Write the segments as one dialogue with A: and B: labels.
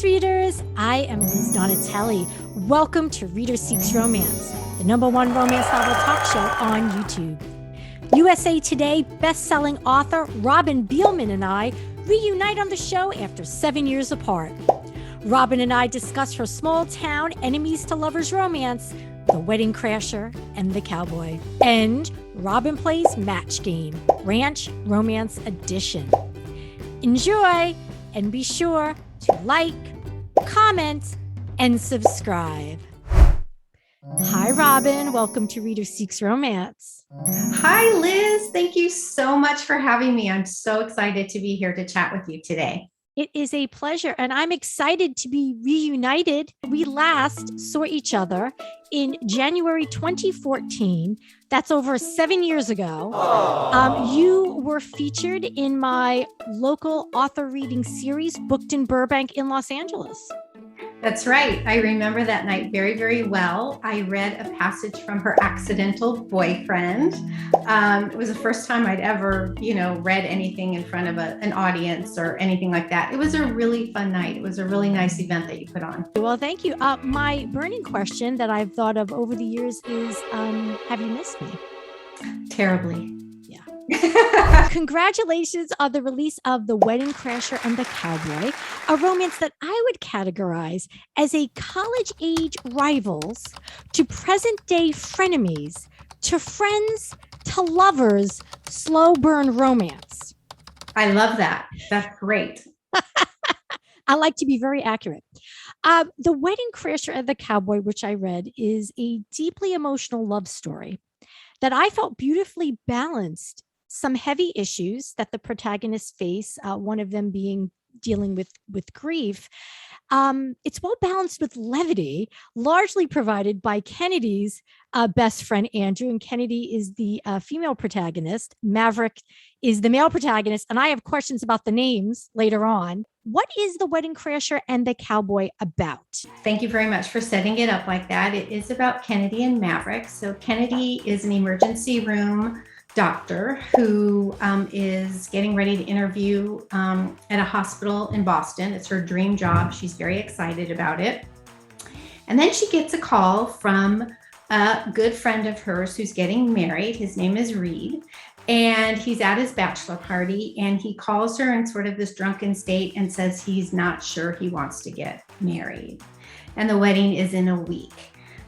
A: readers. I am Liz Donatelli. Welcome to Reader Seeks Romance, the #1 romance novel talk show on YouTube. USA Today best-selling author Robin Bielman and I reunite on the show after 7 years apart. Robin and I discuss her small-town enemies-to-lovers romance, The Wedding Crasher and the Cowboy. And Robin plays Match Game, Ranch Romance Edition. Enjoy, and be sure to like, comment, and subscribe. Hi, Robin. Welcome to Reader Seeks Romance.
B: Hi, Liz. Thank you so much for having me. I'm so excited to be here to chat with you today.
A: It is a pleasure, and I'm excited to be reunited. We last saw each other in January 2014. That's over 7 years ago. You were featured in my local author reading series, Booked in Burbank in Los Angeles.
B: That's right. I remember that night very, very well. I read a passage from Her Accidental Boyfriend. It was the first time I'd ever, read anything in front of an audience or anything like that. It was a really fun night. It was a really nice event that you put on.
A: Well, thank you. My burning question that I've thought of over the years is, have you missed me?
B: Terribly.
A: Congratulations on the release of The Wedding Crasher and the Cowboy, a romance that I would categorize as a college-age rivals to present-day frenemies to friends to lovers slow burn romance.
B: I love that. That's great.
A: I like to be very accurate. The Wedding Crasher and the Cowboy, which I read, is a deeply emotional love story that I felt beautifully balanced some heavy issues that the protagonists face, one of them being dealing with grief. It's well balanced with levity, largely provided by Kennedy's best friend, Andrew. And Kennedy is the female protagonist. Maverick is the male protagonist. And I have questions about the names later on. What is The Wedding Crasher and the Cowboy about?
B: Thank you very much for setting it up like that. It is about Kennedy and Maverick. So Kennedy is an emergency room doctor who is getting ready to interview at a hospital in Boston. It's her dream job. She's very excited about it. And then she gets a call from a good friend of hers who's getting married. His name is Reed. And he's at his bachelor party, and he calls her in sort of this drunken state and says he's not sure he wants to get married. And the wedding is in a week.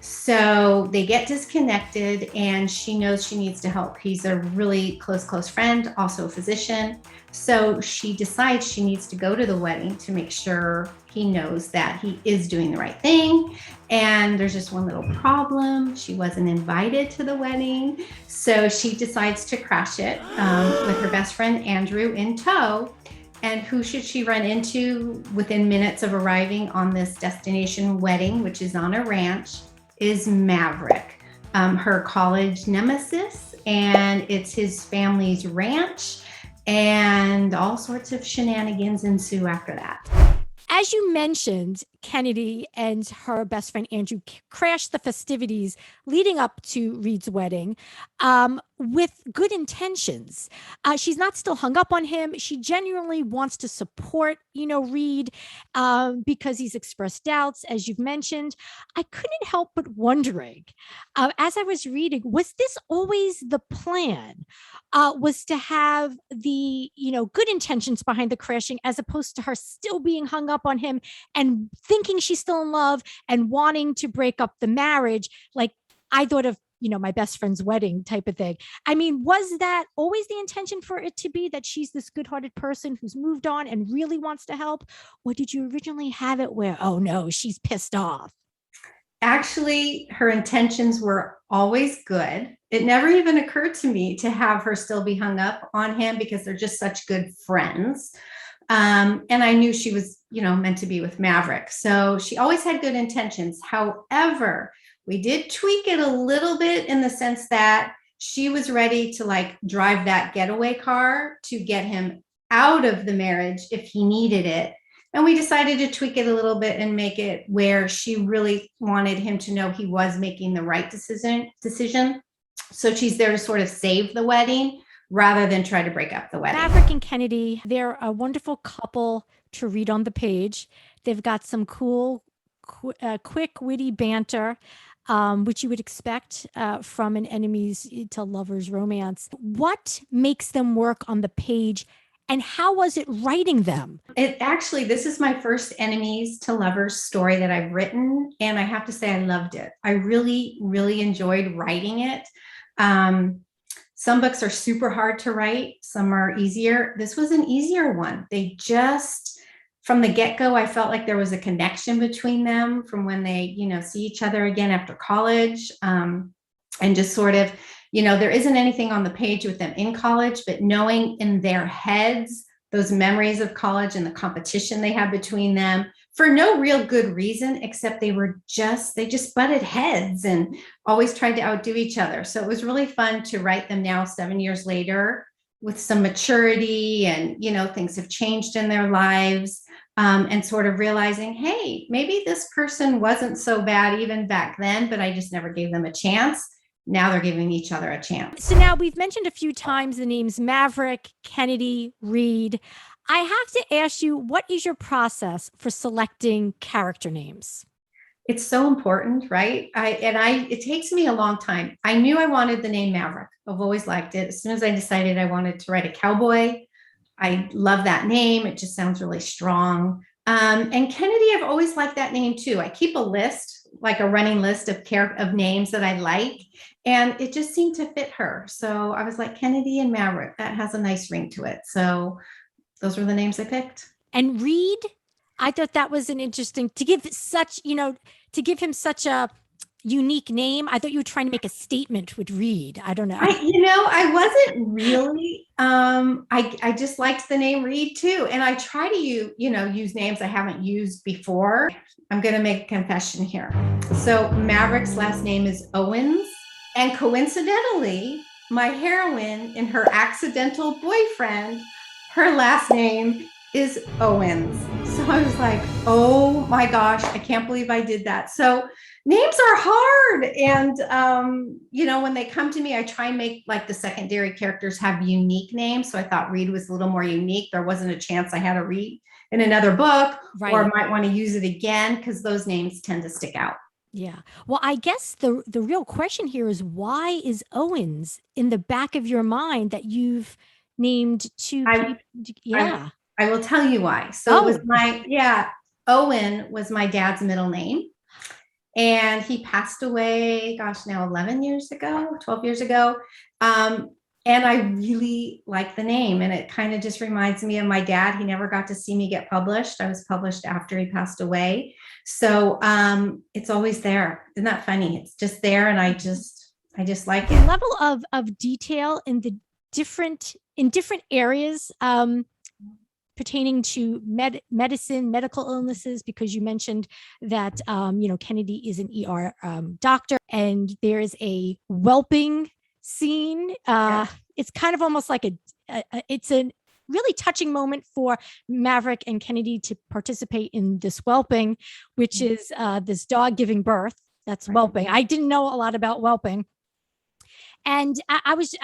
B: So they get disconnected, and she knows she needs to help. He's a really close friend, also a physician. So she decides she needs to go to the wedding to make sure he knows that he is doing the right thing. And there's just one little problem. She wasn't invited to the wedding. So she decides to crash it with her best friend, Andrew, in tow. And who should she run into within minutes of arriving on this destination wedding, which is on a ranch, is Maverick, her college nemesis, and it's his family's ranch, and all sorts of shenanigans ensue after that.
A: As you mentioned, Kennedy and her best friend Andrew crashed the festivities leading up to Reed's wedding with good intentions. She's not still hung up on him. She genuinely wants to support, Reed because he's expressed doubts, as you've mentioned. I couldn't help but wondering, as I was reading, was this always the plan? Was to have the, good intentions behind the crashing, as opposed to her still being hung up on him and thinking she's still in love and wanting to break up the marriage. Like I thought of, my best friend's wedding type of thing. I mean, was that always the intention for it to be that she's this good-hearted person who's moved on and really wants to help? Or did you originally have it where, oh no, she's pissed off?
B: Actually, her intentions were always good. It never even occurred to me to have her still be hung up on him because they're just such good friends. And I knew she was, meant to be with Maverick. So she always had good intentions. However, we did tweak it a little bit in the sense that she was ready to drive that getaway car to get him out of the marriage if he needed it. And we decided to tweak it a little bit and make it where she really wanted him to know he was making the right decision. So she's there to sort of save the wedding rather than try to break up the wedding.
A: Maverick and Kennedy, they're a wonderful couple to read on the page. They've got some cool, quick, witty banter, which you would expect from an enemies to lovers romance. What makes them work on the page, and how was it writing them?
B: It actually, this is my first enemies to lovers story that I've written, and I have to say I loved it. I really, really enjoyed writing it. Some books are super hard to write, some are easier. This was an easier one. They just, from the get-go, I felt like there was a connection between them from when they, see each other again after college. And just sort of, there isn't anything on the page with them in college, but knowing in their heads those memories of college and the competition they had between them for no real good reason, except they just butted heads and always tried to outdo each other. So it was really fun to write them now 7 years later with some maturity, and, things have changed in their lives, and sort of realizing, hey, maybe this person wasn't so bad even back then, but I just never gave them a chance. Now they're giving each other a chance.
A: So now we've mentioned a few times the names Maverick, Kennedy, Reed. I have to ask you, what is your process for selecting character names?
B: It's so important, right? It takes me a long time. I knew I wanted the name Maverick. I've always liked it. As soon as I decided I wanted to write a cowboy, I love that name. It just sounds really strong. And Kennedy, I've always liked that name too. I keep a list, like a running list of names that I like, and it just seemed to fit her. So I was like, Kennedy and Maverick, that has a nice ring to it. So those were the names I picked.
A: And Reed, I thought that was an interesting, to give him such a unique name. I thought you were trying to make a statement with Reed. I don't know.
B: I wasn't really, I just liked the name Reed too. And I try to use names I haven't used before. I'm going to make a confession here. So Maverick's last name is Owens. And coincidentally, my heroine in her accidental boyfriend, her last name is Owens. So I was like, oh my gosh, I can't believe I did that. So names are hard. And, when they come to me, I try and make like the secondary characters have unique names. So I thought Reed was a little more unique. There wasn't a chance I had a Reed in another book, right, or might want to use it again, because those names tend to stick out.
A: Yeah. Well, I guess the real question here is, why is Owens in the back of your mind that you've named two people? Yeah.
B: I will tell you why. So it was Owen was my dad's middle name. And he passed away, gosh, now 12 years ago. And I really like the name, and it kind of just reminds me of my dad. He never got to see me get published. I was published after he passed away. So it's always there. Isn't that funny? It's just there, and I just like it.
A: The level of detail in different areas pertaining to medicine, medical illnesses, because you mentioned that Kennedy is an ER doctor, and there's a whelping scene. It's kind of almost like it's a really touching moment for Maverick and Kennedy to participate in this whelping, which is this dog giving birth. That's whelping. I didn't know a lot about whelping. And as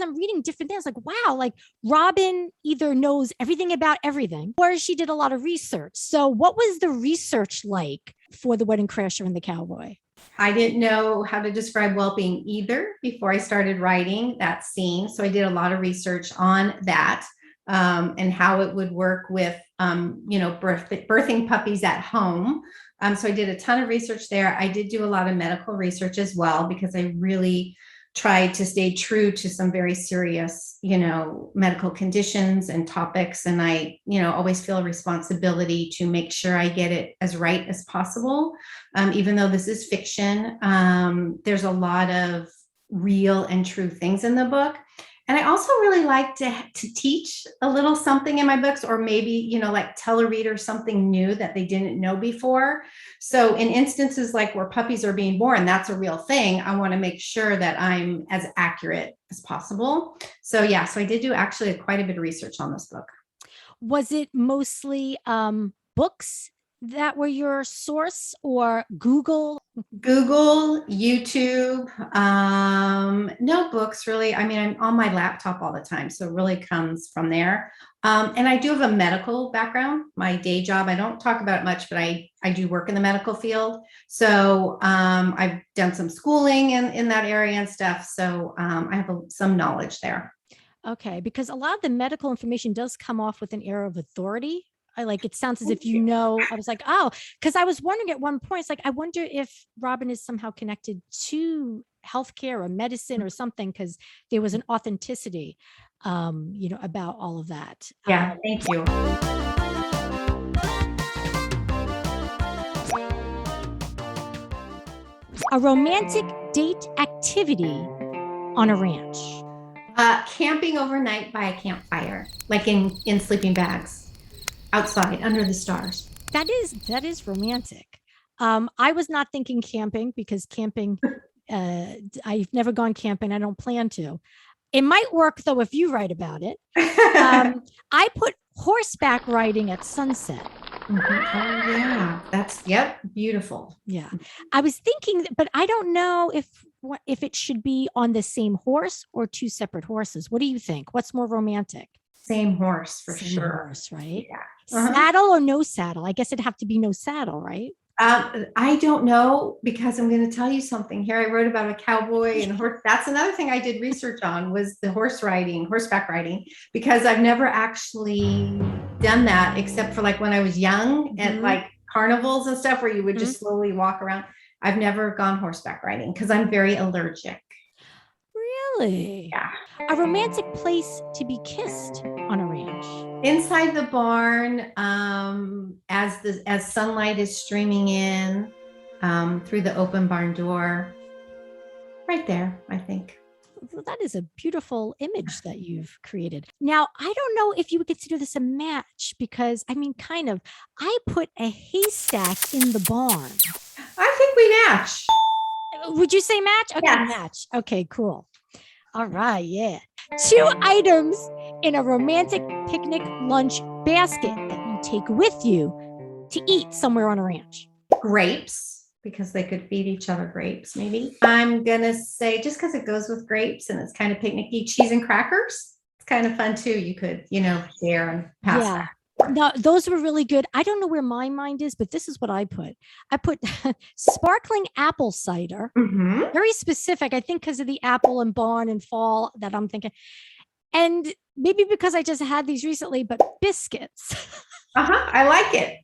A: I'm reading different things, like, wow, like Robin either knows everything about everything, or she did a lot of research. So what was the research like for The Wedding Crasher and the Cowboy?
B: I didn't know how to describe whelping either before I started writing that scene. So I did a lot of research on that, and how it would work with, birthing puppies at home. So I did a ton of research there. I did do a lot of medical research as well, because I really tried to stay true to some very serious, medical conditions and topics. And I, always feel a responsibility to make sure I get it as right as possible. Even though this is fiction, there's a lot of real and true things in the book. And I also really like to teach a little something in my books, or maybe, like tell a reader something new that they didn't know before. So in instances like where puppies are being born, that's a real thing. I want to make sure that I'm as accurate as possible. So so I did do actually quite a bit of research on this book.
A: Was it mostly books that were your source, or Google?
B: Google, YouTube, no books really. I mean, I'm on my laptop all the time, so it really comes from there. And I do have a medical background. My day job, I don't talk about it much, but I do work in the medical field. So I've done some schooling in that area and stuff. So I have some knowledge there.
A: Okay, because a lot of the medical information does come off with an air of authority. I like, it sounds as if
B: Thank
A: you
B: you.
A: know. I was like, oh, because I was wondering at one point, it's like, I wonder if Robin is somehow connected to healthcare or medicine or something, because there was an authenticity, about all of that.
B: Yeah, thank you.
A: A romantic date activity on a ranch.
B: Camping overnight by a campfire, like in sleeping bags, outside under the stars.
A: That is romantic. I was not thinking camping, because camping, I've never gone camping. I don't plan to. It might work though if you write about it. I put horseback riding at sunset.
B: Oh yeah, yep, beautiful.
A: Yeah, I was thinking, but I don't know if it should be on the same horse or two separate horses. What do you think? What's more romantic?
B: Same horse for
A: Same
B: sure.
A: horse, right?
B: Yeah. Uh-huh.
A: Saddle or no saddle? I guess it'd have to be no saddle, right?
B: I don't know, because I'm going to tell you something here. I wrote about a cowboy and horse. That's another thing I did research on, was the horseback riding, because I've never actually done that except for like when I was young at like carnivals and stuff where you would just slowly walk around. I've never gone horseback riding because I'm very allergic.
A: Really?
B: Yeah.
A: A romantic place to be kissed on a ranch.
B: Inside the barn, as sunlight is streaming in through the open barn door, right there, I think.
A: Well, that is a beautiful image that you've created. Now, I don't know if you would consider this a match, because I mean, kind of. I put a haystack in the barn.
B: I think we match.
A: Would you say match? Okay,
B: Yes.
A: match. Okay, cool. All right, yeah. 2 items in a romantic picnic lunch basket that you take with you to eat somewhere on a ranch.
B: Grapes, because they could feed each other grapes, maybe. I'm going to say, just because it goes with grapes and it's kind of picnicky, cheese and crackers. It's kind of fun too. You could, share and pass that.
A: No, those were really good. I don't know where my mind is, but this is what I put. I put sparkling apple cider. Very specific, I think, because of the apple and barn and fall that I'm thinking. And maybe because I just had these recently, but biscuits.
B: I like it.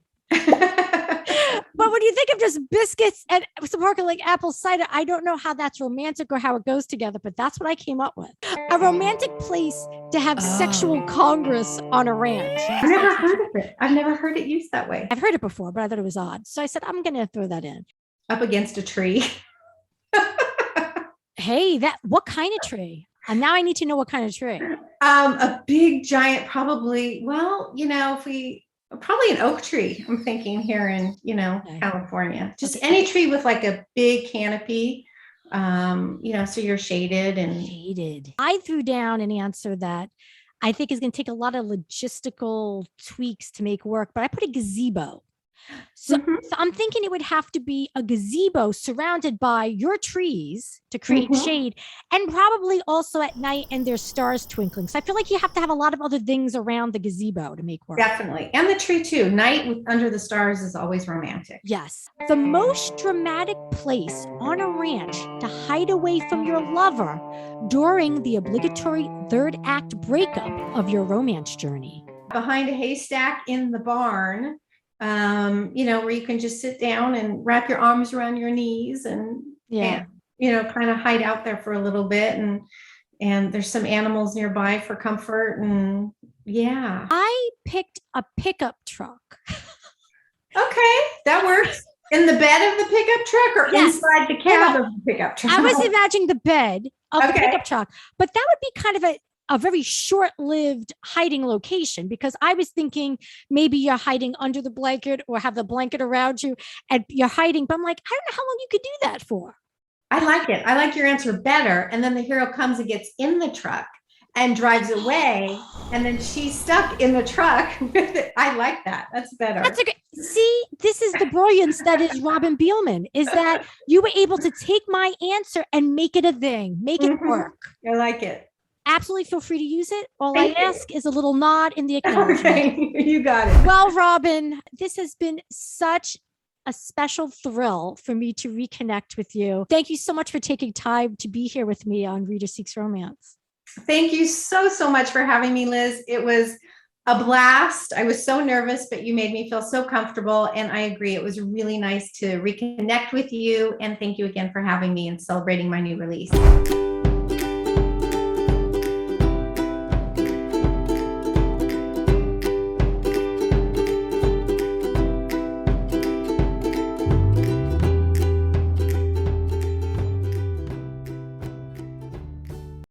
A: But when you think of just biscuits and sparkling apple cider, I don't know how that's romantic or how it goes together, but that's what I came up with. A romantic place to have sexual congress on a ranch.
B: I've never heard of it. I've never heard it used that way.
A: I've heard it before, but I thought it was odd. So I said, I'm going to throw that in.
B: Up against a tree.
A: Hey, what kind of tree? And now I need to know what kind of tree.
B: A big giant, probably, probably an oak tree. I'm thinking here in, California, just any tree with like a big canopy, so you're shaded and
A: shaded. I threw down an answer that I think is going to take a lot of logistical tweaks to make work, but I put a gazebo. So I'm thinking it would have to be a gazebo surrounded by your trees to create shade, and probably also at night, and there's stars twinkling. So I feel like you have to have a lot of other things around the gazebo to make work.
B: Definitely. And the tree too. Night under the stars is always romantic.
A: Yes. The most dramatic place on a ranch to hide away from your lover during the obligatory third act breakup of your romance journey.
B: Behind a haystack in the barn. Where you can just sit down and wrap your arms around your knees and kind of hide out there for a little bit. And there's some animals nearby for comfort. And yeah.
A: I picked a pickup truck.
B: Okay, that works. In the bed of the pickup truck or inside the cab of the pickup truck?
A: I was imagining the bed of the pickup truck, but that would be kind of a very short-lived hiding location, because I was thinking maybe you're hiding under the blanket or have the blanket around you and you're hiding. But I'm like, I don't know how long you could do that for.
B: I like it. I like your answer better. And then the hero comes and gets in the truck and drives away, and then she's stuck in the truck with it. I like that. That's better.
A: That's a good. See, this is the brilliance that is Robin Bielman, is that you were able to take my answer and make it a thing, make it work.
B: I like it.
A: Absolutely feel free to use it. All
B: Thank
A: I
B: you.
A: ask is a little nod in the acknowledgement.
B: Okay, you got it.
A: Well, Robin, this has been such a special thrill for me to reconnect with you. Thank you so much for taking time to be here with me on Reader Seeks Romance.
B: Thank you so much for having me, Liz. It was a blast. I was so nervous, but you made me feel so comfortable. And I agree. It was really nice to reconnect with you. And thank you again for having me and celebrating my new release.